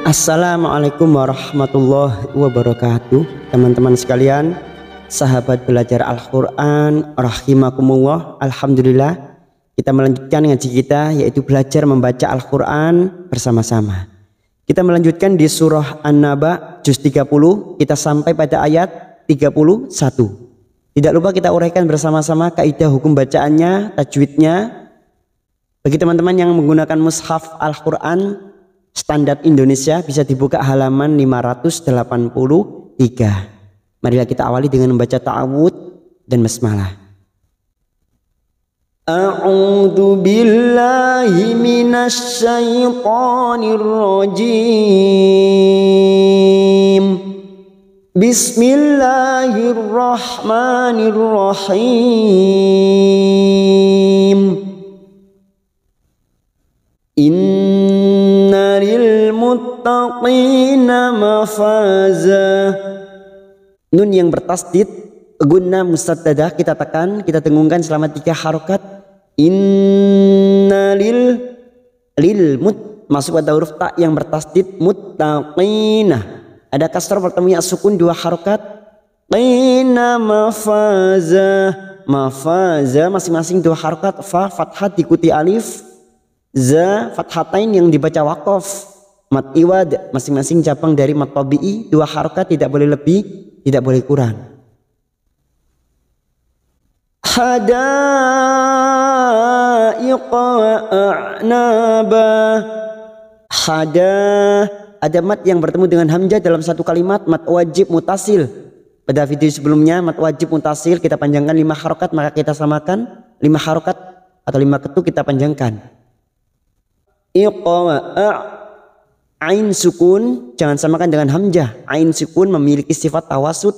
Assalamualaikum warahmatullahi wabarakatuh. Teman-teman sekalian, sahabat belajar Al-Quran rahimakumullah. Alhamdulillah, kita melanjutkan ngaji kita, yaitu belajar membaca Al-Quran bersama-sama. Kita melanjutkan di surah An-Naba juz 30. Kita sampai pada ayat 31. Tidak lupa kita uraikan bersama-sama kaidah hukum bacaannya, tajwidnya. Bagi teman-teman yang menggunakan mushaf Al-Quran standar Indonesia, bisa dibuka halaman 583. Marilah kita awali dengan membaca ta'awud dan basmalah. A'udzu billahi minasy syaithanir rajim. Bismillahirrahmanirrahim. Inna lil muttaqina mafaza. Nun yang bertasdid, gunna mustaddadah kita tekan, kita dengungkan selama 3 harokat. Inna lil masuk pada huruf ta yang bertasdid, muttaqina. Ada kasrah bertemu ya sukun 2 harokat. Qina mafaza. Mafaza masing-masing 2 harokat. Fa fathah diikuti alif. Za fathatain yang dibaca waqaf. Mat iwad masing-masing cabang dari mat tabi'i, 2 harokat, tidak boleh lebih, tidak boleh kurang. Hadaiqa a'naba. Hada ada mat yang bertemu dengan hamzah dalam satu kalimat, mat wajib mutasil. Pada video sebelumnya mat wajib mutasil kita panjangkan 5 harokat, maka kita samakan 5 harokat atau 5 ketuk kita panjangkan. Ain sukun jangan samakan dengan hamzah. Ain sukun memiliki sifat tawasud.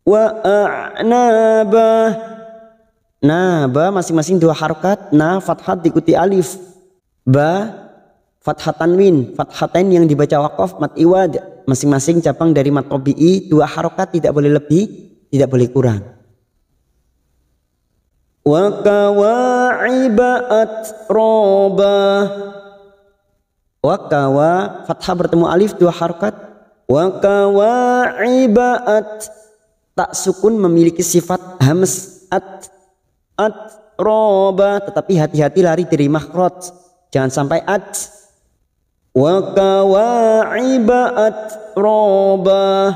Wa a'naba. Naba masing-masing 2 harokat. Na fathah diikuti alif. Ba fathah tanwin. Fathatain yang dibaca waqaf. Mat iwad masing-masing cabang dari mat tabi'i, 2 harokat, tidak boleh lebih, tidak boleh kurang. Wa kawa'iba atroba. Wa kawa fathah bertemu alif 2 harokat. Wa kawa'iba tak sukun memiliki sifat hams atroba, tetapi hati-hati lari dari makhraj, jangan sampai Wa kawa'iba atroba.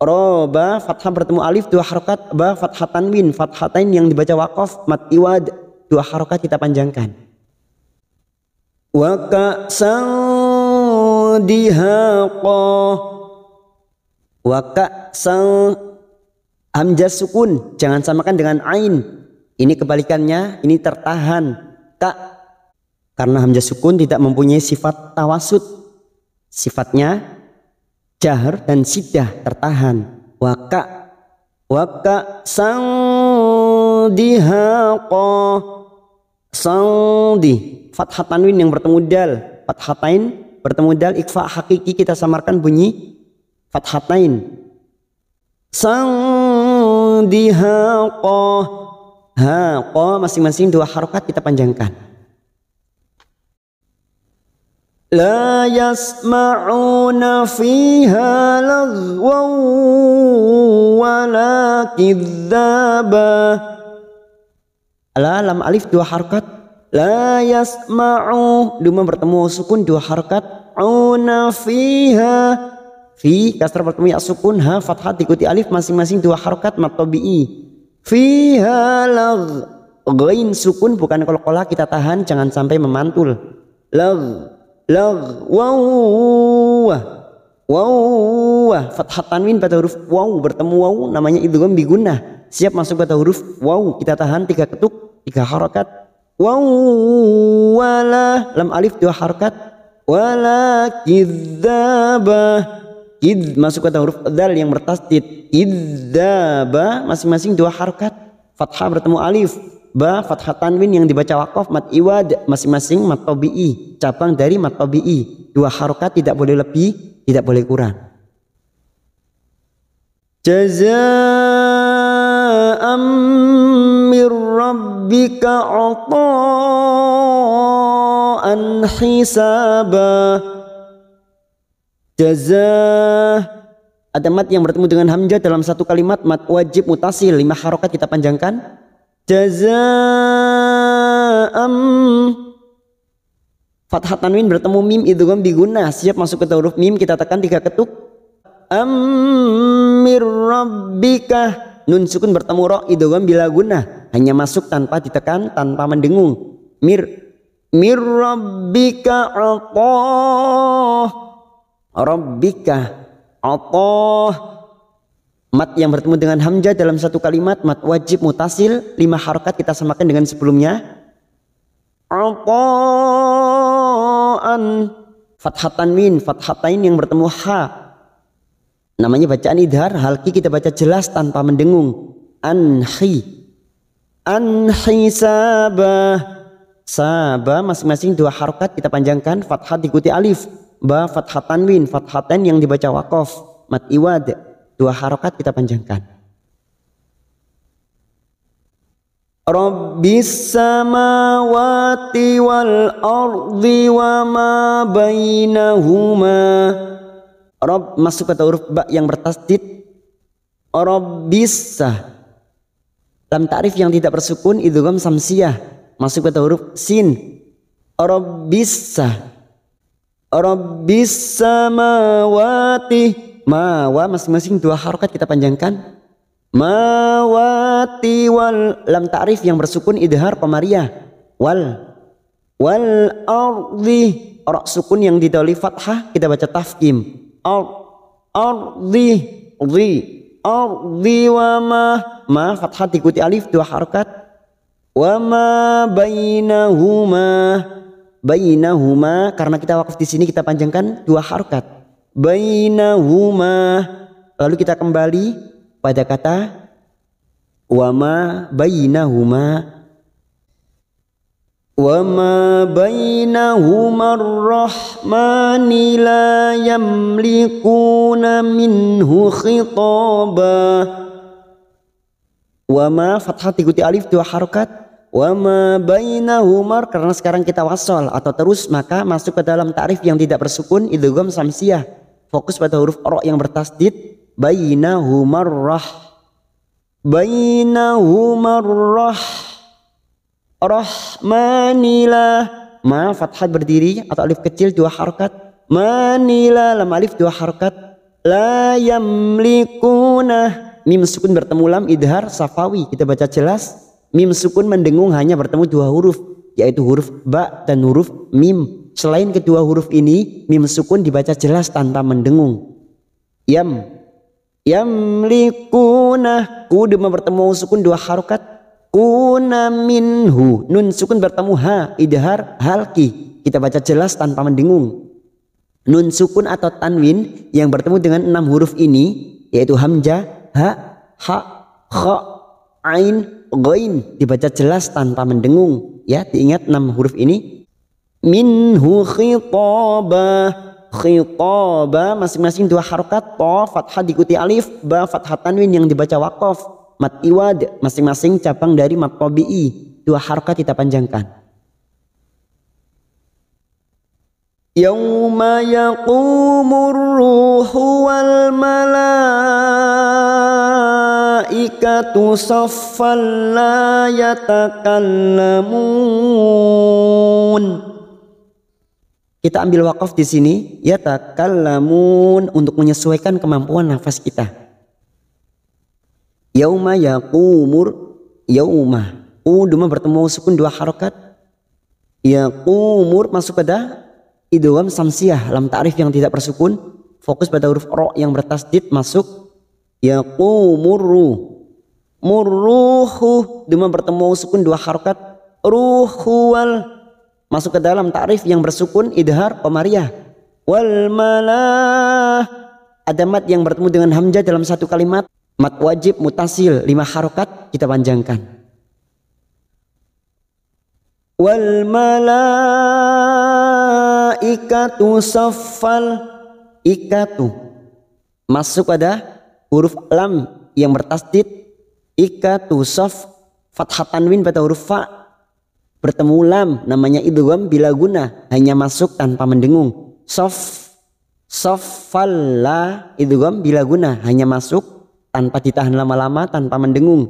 Roba fathah bertemu alif 2 harokat. Ba fathah tanwin, fathatain yang dibaca waqaf. Mat iwad 2 harokat kita panjangkan. Wa ka'san dihaqa. Wa ka'san hamzah sukun jangan samakan dengan ain. Ini kebalikannya, ini tertahan. Ka karena hamzah sukun tidak mempunyai sifat tawasud. Sifatnya jahar dan siddah, tertahan. Waka sandihaqa. Sandi fathah tanwin yang bertemu dal, fathatain bertemu dal, ikhfa hakiki kita samarkan bunyi fathatain. Sandihaqa. Haqa masing-masing 2 harokat kita panjangkan. La yasma'una fiha lagwan wala kidzaba. La lam alif 2 harokat. La yasma'u duma bertemu sukun 2 harokat. Una fiha. Fi kasrah bertemu ya sukun. Ha fathah diikuti alif masing-masing 2 harokat mat tabi'i. Fiha lag. Ghain sukun bukan qalqalah kita tahan, jangan sampai memantul. Lag waw fathah tanwin pada huruf waw bertemu waw namanya idgham bi gunnah, siap masuk pada huruf waw, kita tahan 3 ketuk 3 harokat. Waw wala lam alif 2 harokat. Wala kidzaba. Kid masuk pada huruf dal yang bertasdid. Kidzaba masing-masing 2 harokat. Fathah bertemu alif. Ba fathah tanwin yang dibaca waqaf. Mat iwad masing-masing mat tabi'i, cabang dari mat tabi'i, 2 harokat, tidak boleh lebih, tidak boleh kurang. Jazaa'an mir rabbika 'ata'an hisaba. Jazaa. Ada mat yang bertemu dengan hamzah dalam satu kalimat, mat wajib mutasil 5 harokat kita panjangkan. Jazaa'am. Fathah tanwin bertemu mim idgham bi gunnah, siap masuk ke huruf mim, kita tekan 3 ketuk. Ammir rabbika. Nun sukun bertemu ro idgham bila gunnah, hanya masuk tanpa ditekan, tanpa mendengung. Mir rabbika Allah. Rabbika Allah. Mat yang bertemu dengan hamzah dalam satu kalimat, mat wajib mutasil 5 harokat kita samakan dengan sebelumnya. Ata'an. Fathah tanwin, fathatain yang bertemu ha, namanya bacaan idhar. Halki kita baca jelas tanpa mendengung. Anhi sabah. Sabah masing-masing 2 harokat kita panjangkan, fathah diikuti alif. Ba fathah tanwin, fathatain yang dibaca waqaf, mat iwad 2 harokat kita panjangkan. Rabbis samawati wal ardi wa ma bainahuma. Rabb masuk ke huruf ba yang bertasdid. Rabbis. Lam ta'rif yang tidak bersukun idgham samsiyah masuk ke huruf sin. Rabbis. Rabbis samawati. Mawa masing-masing 2 harokat kita panjangkan. Mawati wal. Lam ta'rif yang bersukun idhar qamariyah. Wal ardi. Ra sukun yang didahului fathah kita baca tafkim. Ardi wa ma fathah diikuti alif 2 harokat. Wa ma bainahuma karena kita wakaf di sini kita panjangkan 2 harokat. Bainahuma. Lalu kita kembali pada kata wa ma bainahuma. Wa ma bainahuma ar-rahmani la yamlikuna minhu khitaba. Wa ma fathah diikuti alif 2 harokat. Wa ma bainahuma karena sekarang kita wasol atau terus, maka masuk ke dalam ta'rif yang tidak bersukun idgham samsiyah. Fokus pada huruf ro yang bertasdid. Bainahumarrah. Rahmanila. Ma fathah berdiri atau alif kecil 2 harokat. Manila lam alif 2 harokat. La yamlikuna. Mim sukun bertemu lam idhar safawi kita baca jelas. Mim sukun mendengung hanya bertemu 2 huruf, yaitu huruf ba dan huruf mim. Selain kedua huruf ini, mim sukun dibaca jelas tanpa mendengung. Yamlikuna. Ku dengan bertemu sukun 2 harokat. Kuna minhu. Nun sukun bertemu ha idhar halki kita baca jelas tanpa mendengung. Nun sukun atau tanwin yang bertemu dengan 6 huruf ini, yaitu hamzah, ha, kha, ain, ghain dibaca jelas tanpa mendengung. Ya, diingat 6 huruf ini. Minhu khitaba. Khitaba masing-masing 2 harokat. To fathah diikuti alif, ba fathah tanwin yang dibaca waqaf, mat iwad masing-masing cabang dari mat tabi'i 2 harokat kita panjangkan. Yauma yaqumur ruhu wal malaikatu saffan la yatakallamun. Kita ambil wakaf di sini, yatakallamun, untuk menyesuaikan kemampuan nafas kita. Yauma yaqumur, yauma. Duma bertemu sukun 2 harokat. Yaqumur masuk pada idgham samsiyah, lam ta'rif yang tidak bersukun. Fokus pada huruf ro yang bertasdid masuk. Yaqumurru. Murruhu. Duma bertemu sukun 2 harokat. Ruhuwal. Masuk ke dalam ta'rif yang bersukun idhar qamariyah. Wal malah. Ada mat yang bertemu dengan hamzah dalam satu kalimat, mat wajib mutasil 5 harokat kita panjangkan. Wal malaikatu saffal. Ikatu masuk pada huruf lam yang bertasdid. Ikatu saf fathah tanwin pada huruf fa bertemu lam, namanya idgham bila guna, hanya masuk tanpa mendengung. Sof Saffalla idgham bila guna, hanya masuk tanpa ditahan lama-lama, tanpa mendengung.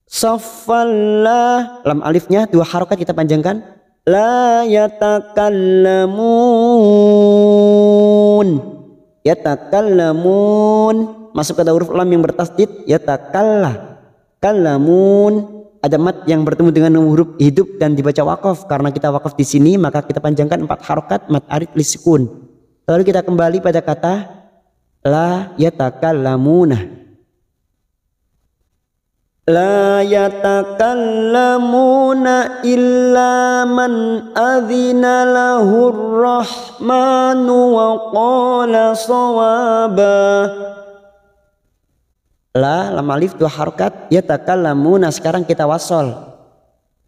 Saffalla, lam alifnya 2 harokat kita panjangkan. La yatakallamun. Yatakallamun masuk pada huruf lam yang bertasdid. Yatakallamun ada mat yang bertemu dengan huruf hidup dan dibaca wakaf. Karena kita wakaf di sini maka kita panjangkan 4 harokat mat arid lisukun. Lalu kita kembali pada kata la yatakallamuna. La yatakallamuna illa man adzina lahur rahmanu wa qala shawaba. La lam alif 2 harokat yatakallamuna. Sekarang kita wasol.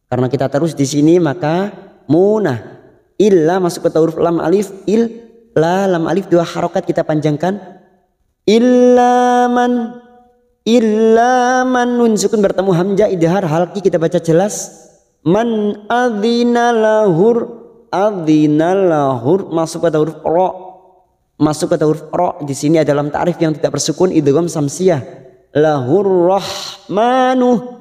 Karena kita terus di sini maka munah. Illa masuk ke huruf lam alif la lam alif 2 harokat kita panjangkan. Illa man nun sukun bertemu hamzah idhar halki kita baca jelas. Man adzina lahur masuk pada huruf ro. Masuk pada huruf ro di sini ada lam ta'rif yang tidak bersukun idgham samsiyah. Lahur rahmanu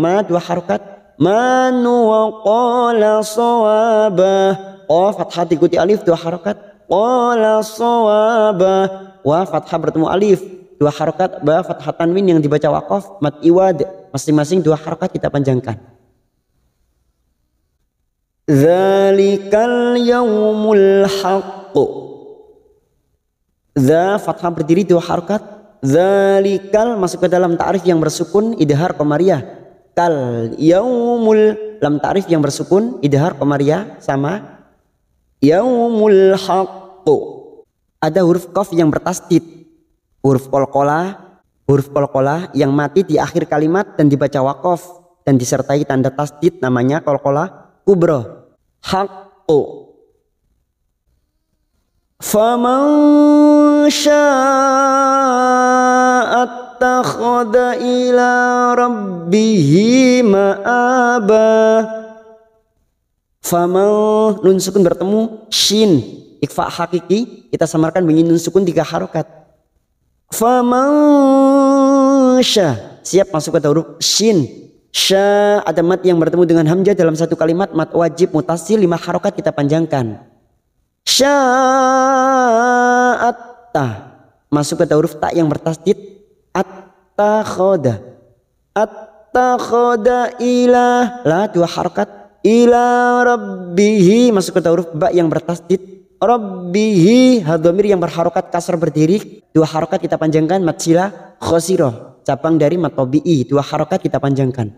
ma 2 harokat. Manu wa qala shawaba. Fathah diikuti alif 2 harokat. Qala shawaba. Wa fathah bertemu alif 2 harokat. Ba fathah tanwin yang dibaca wakaf mat iwad masing-masing 2 harokat kita panjangkan. Zalikal yaumul haqqu. Za fathah berdiri 2 harokat. Zalikal masuk ke dalam ta'rif yang bersukun idhar qamariyah. Kal yaumul lam ta'rif yang bersukun idhar qamariyah sama. Yaumul haqqu ada huruf qaf yang bertasdid. Huruf qalqalah yang mati di akhir kalimat dan dibaca wakaf dan disertai tanda tasdid namanya qalqalah kubra. Haqqu. Faman sya'attakhadha ila rabbihi ma'aba. Faman nun sukun bertemu shin ikfa hakiki kita samarkan bunyi nun sukun 3 harokat. Famansya siap masuk ke huruf shin. Sya ada mat yang bertemu dengan hamzah dalam satu kalimat mat wajib mutasil 5 harokat kita panjangkan. Sya'atta masuk ke huruf ta yang bertasdid. Attakhoda ila la 2 harokat. Ila rabbihi masuk ke huruf ba yang bertasdid. Rabbihi hadhamir yang berharokat kasar berdiri 2 harokat kita panjangkan mat sila khosiroh cabang dari mat tabi'i 2 harokat kita panjangkan.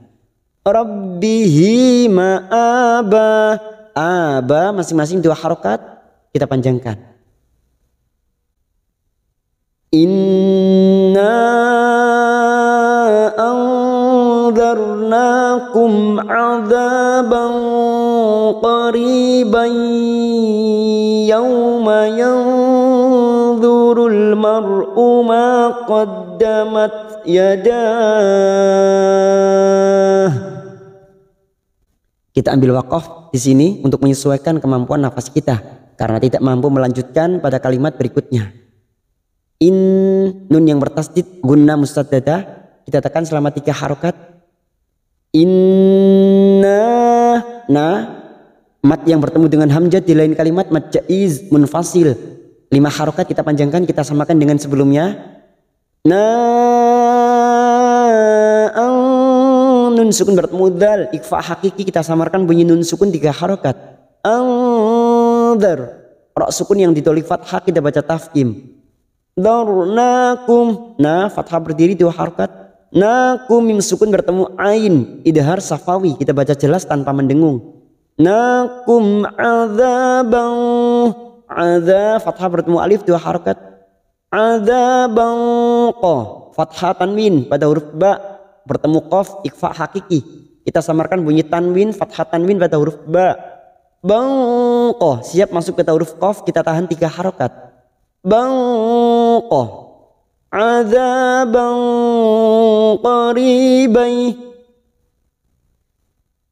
Rabbihi ma'aba aba masing-masing 2 harokat kita panjangkan. Inna anzarnakum adzaban qariban yauma yanzurul mar'u ma qaddamat yadah. Kita ambil wakaf di sini untuk menyesuaikan kemampuan nafas kita karena tidak mampu melanjutkan pada kalimat berikutnya. In nun yang bertasdid gunna mustaddadah kita tekan selama 3 harokat. Inna mat yang bertemu dengan hamzah di lain kalimat mat jaiz munfasil 5 harokat kita panjangkan kita samakan dengan sebelumnya. Nun sukun bertemu dal ikfa hakiki kita samarkan bunyi nun sukun 3 harokat. Anzar ra sukun yang ditolik fathah kita baca tafkim. Darnakum fathah berdiri 2 harokat. Nakum mim sukun bertemu ain idhar safawi kita baca jelas tanpa mendengung. Nakum adzaban fathah bertemu alif 2 harokat. Adzaban qa fathah tanwin pada huruf ba bertemu qaf ikfa hakiki kita samarkan bunyi tanwin fathah tanwin pada huruf ba. Bangqa siap masuk ke huruf qaf kita tahan 3 harokat. Bangqa adzaban qaribai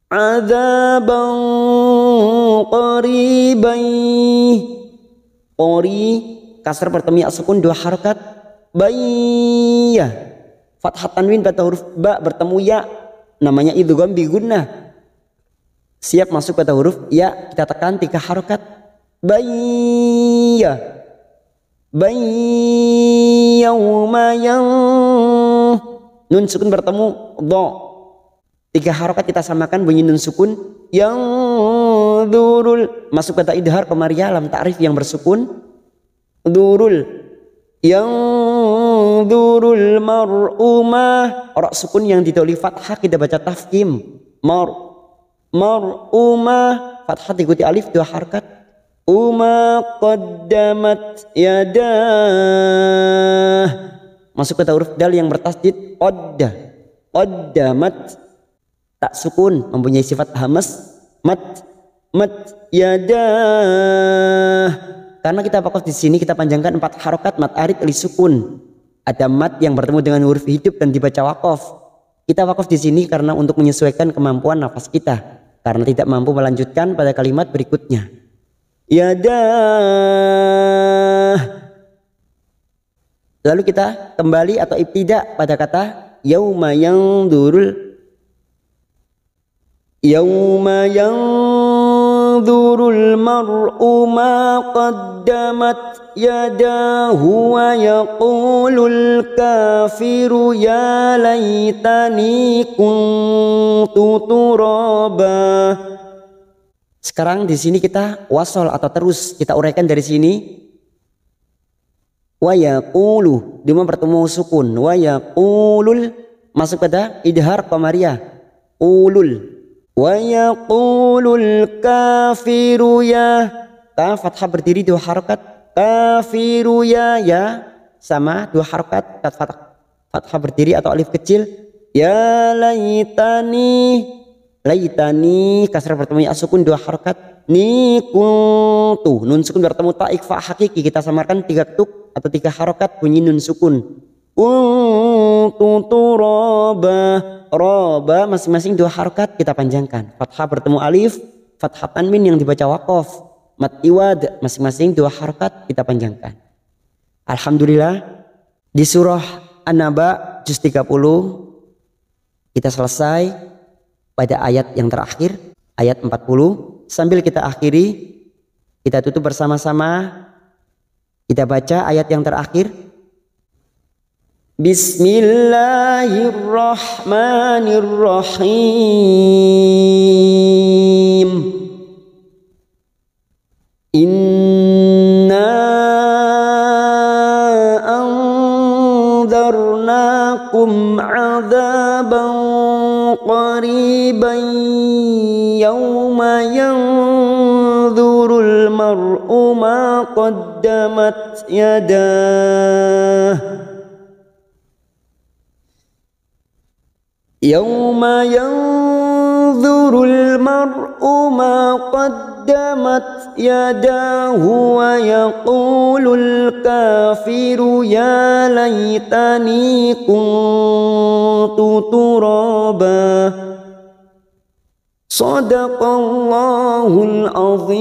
adzaban qaribai Qori kasar bertemu ya sukun 2 harokat. Bayyah fathah tanwin pada huruf ba bertemu ya, namanya idgham bi gunnah. Siap masuk pada huruf ya, kita tekan 3 harokat. Bayyah yauma yang nun sukun bertemu dha, 3 harokat kita samakan bunyi nun sukun. Yang durul masuk kata idhar kemaria lam ta'rif yang bersukun durul. Yang durul mar'umah ora sukun yang ditoli fathah kita baca tafkim. Mar'umah fathah diikuti alif 2 harokat. Uma qaddamat yadah masuk kata huruf dal yang bertasdid qaddamat tak sukun mempunyai sifat hamas mat yadah. Karena kita fokus di sini kita panjangkan 4 harokat mat arid li sukun. Ada mat yang bertemu dengan huruf hidup dan dibaca waqaf. Kita fokus di sini karena untuk menyesuaikan kemampuan nafas kita karena tidak mampu melanjutkan pada kalimat berikutnya. Yadah. Lalu kita kembali atau ibtida pada kata yauma yanzurul mar'u ma qaddamat yadahu wa yaqulul kafiru ya laitani kuntu turaba. Sekarang di sini kita wasol atau terus kita uraikan dari sini. Wa yaqulu di mana bertemu sukun. Wa yaqulul masuk pada idhar qamariyah. Ulul. Wa yaqulul kafiru ya. Ta fathah berdiri 2 harokat. Kafiru ya sama 2 harokat. Fathah berdiri atau alif kecil. Ya laitani kasrah bertemu ya sukun 2 harokat. Ni kuntu nun sukun bertemu ta ikhfa hakiki kita samarkan 3 ketuk atau 3 harokat bunyi nun sukun. Kuntu roba masing-masing 2 harokat kita panjangkan. Fathah bertemu alif, fathah tanwin yang dibaca waqaf, mat iwad masing-masing 2 harokat kita panjangkan. Alhamdulillah di surah An-Naba juz 30 kita selesai pada ayat yang terakhir, ayat 40. Sambil kita akhiri, kita tutup bersama-sama. Kita baca ayat yang terakhir. Bismillahirrahmanirrahim. Inna anzarnakum 'adzaban qariban yawma yanzurul mar'u ma qaddamat yadah. Yawma yanzurul mar'u ma qaddamat yadahu wa yaqulul kafiru ya laitani kuntu turaba. Sadaqallahul azim.